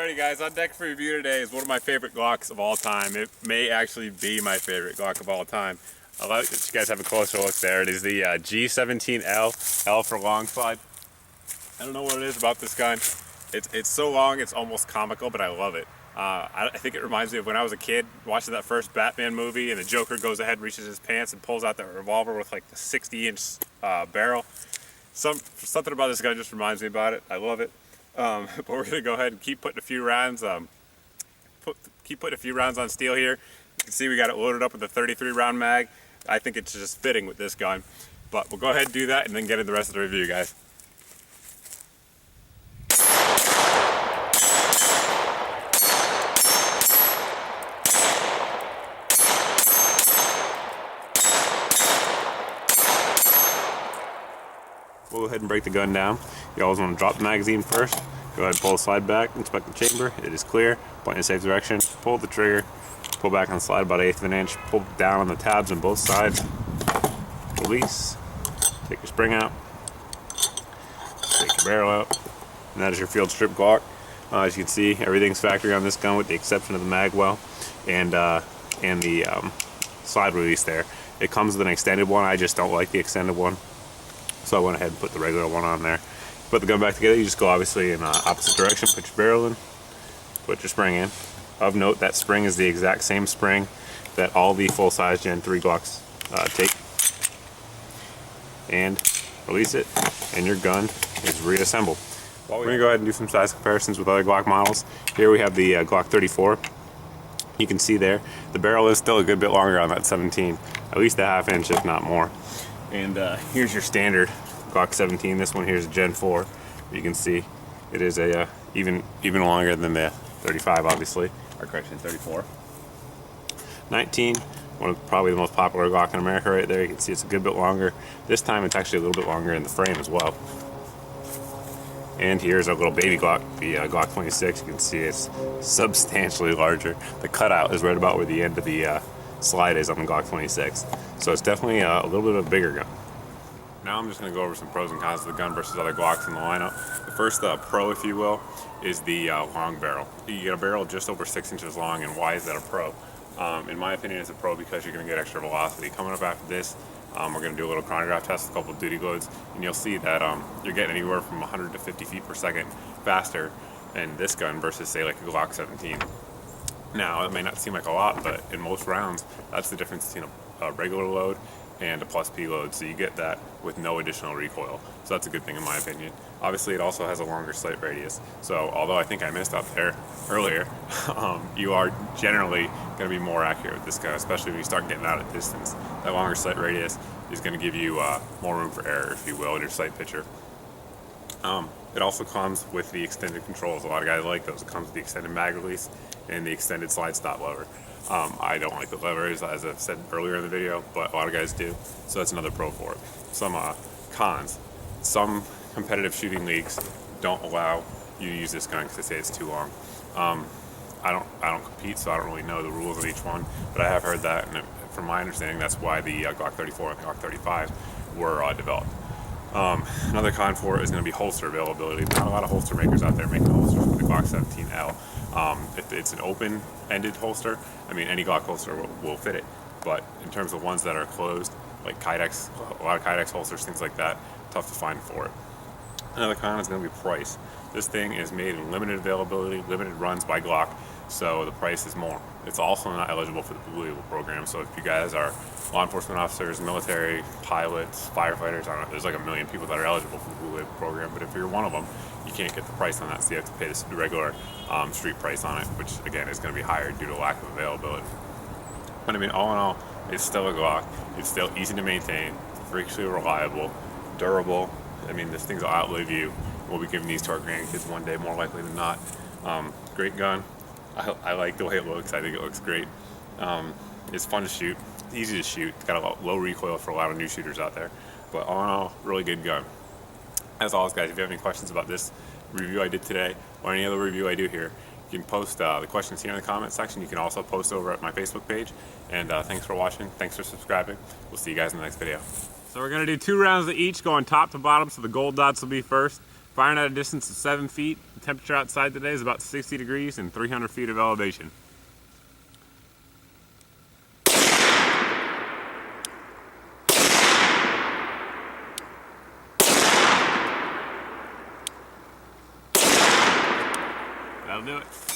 Alrighty guys, on deck for review today is one of my favorite Glocks of all time. It may actually be my favorite Glock of all time. I'll let you guys have a closer look there. It is the G17L, L for long slide. I don't know what it is about this gun. It's so long, it's almost comical, but I love it. I think it reminds me of when I was a kid watching that first Batman movie and the Joker goes ahead, reaches his pants and pulls out that revolver with like the 60-inch barrel. Something about this gun just reminds me about it. I love it. But we're gonna go ahead and keep putting a few rounds. Keep putting a few rounds on steel here. You can see we got it loaded up with a 33 round mag. I think it's just fitting with this gun. But we'll go ahead and do that and then get into the rest of the review, guys. We'll go ahead and break the gun down. You always want to drop the magazine first. Go ahead and pull the slide back, inspect the chamber. It is clear. Point in a safe direction. Pull the trigger. Pull back on the slide about 1/8 of an inch. Pull down on the tabs on both sides. Release. Take your spring out. Take your barrel out. And that is your field strip Glock. As you can see, everything's factory on this gun with the exception of the mag well and the slide release there. It comes with an extended one. I just don't like the extended one. So I went ahead and put the regular one on there. Put the gun back together, you just go obviously in opposite direction, put your barrel in, put your spring in. Of note, that spring is the exact same spring that all the full-size Gen 3 Glocks take. And release it, and your gun is reassembled. We're going to go ahead and do some size comparisons with other Glock models. Here we have the Glock 34. You can see there, the barrel is still a good bit longer on that 17, at least a 1/2 inch if not more. And here's your standard Glock 17. This one here is a Gen 4. You can see it is a even longer than the 35, obviously. Or correction, 34. 19, one of probably the most popular Glock in America right there. You can see it's a good bit longer. This time it's actually a little bit longer in the frame as well. And here's our little baby Glock, the Glock 26. You can see it's substantially larger. The cutout is right about where the end of the slide is on the Glock 26. So it's definitely a little bit of a bigger gun. Now I'm just going to go over some pros and cons of the gun versus other Glocks in the lineup. The first pro, if you will, is the long barrel. You get a barrel just over 6 inches long, and why is that a pro? In my opinion, it's a pro because you're going to get extra velocity. Coming up after this, we're going to do a little chronograph test, a couple of duty loads, and you'll see that you're getting anywhere from 100 to 50 feet per second faster in this gun versus, say, like a Glock 17. Now, it may not seem like a lot, but in most rounds, that's the difference between a regular load and a plus P load, so you get that with no additional recoil. So that's a good thing in my opinion. Obviously, it also has a longer sight radius. So although I think I missed out there earlier, you are generally going to be more accurate with this gun, especially when you start getting out at distance. That longer sight radius is going to give you more room for error, if you will, in your sight picture. It also comes with the extended controls. A lot of guys like those. It comes with the extended mag release and the extended slide stop lever. I don't like the levers, as I've said earlier in the video, but a lot of guys do, so that's another pro for it. Some cons. Some competitive shooting leagues don't allow you to use this gun because they say it's too long. I don't compete, so I don't really know the rules of each one, but I have heard that, and from my understanding, that's why the Glock 34 and the Glock 35 were developed. Another con for it is going to be holster availability. Not a lot of holster makers out there making holsters for the Glock 17L. If it's an open-ended holster, I mean, any Glock holster will fit it. But in terms of ones that are closed, like Kydex, a lot of Kydex holsters, things like that, tough to find for it. Another con is going to be price. This thing is made in limited availability, limited runs by Glock, so the price is more. It's also not eligible for the Blue Label program, so if you guys are law enforcement officers, military, pilots, firefighters, I don't know, there's like 1 million people that are eligible for the Blue Label program, but if you're one of them, you can't get the price on that, so you have to pay the regular street price on it, which again is going to be higher due to lack of availability. But I mean, all in all, it's still a Glock. It's still easy to maintain, freakishly reliable, durable. I mean, this thing's will outlive you. We'll be giving these to our grandkids one day, more likely than not. Great gun. I like the way it looks. I think it looks great. It's fun to shoot. It's easy to shoot. It's got a low recoil for a lot of new shooters out there. But all in all, really good gun. As always, guys, if you have any questions about this review I did today or any other review I do here, you can post the questions here in the comment section. You can also post over at my Facebook page. And thanks for watching. Thanks for subscribing. We'll see you guys in the next video. So we're going to do 2 rounds of each, going top to bottom, so the gold dots will be first. Firing at a distance of 7 feet. The temperature outside today is about 60 degrees and 300 feet of elevation. That'll do it.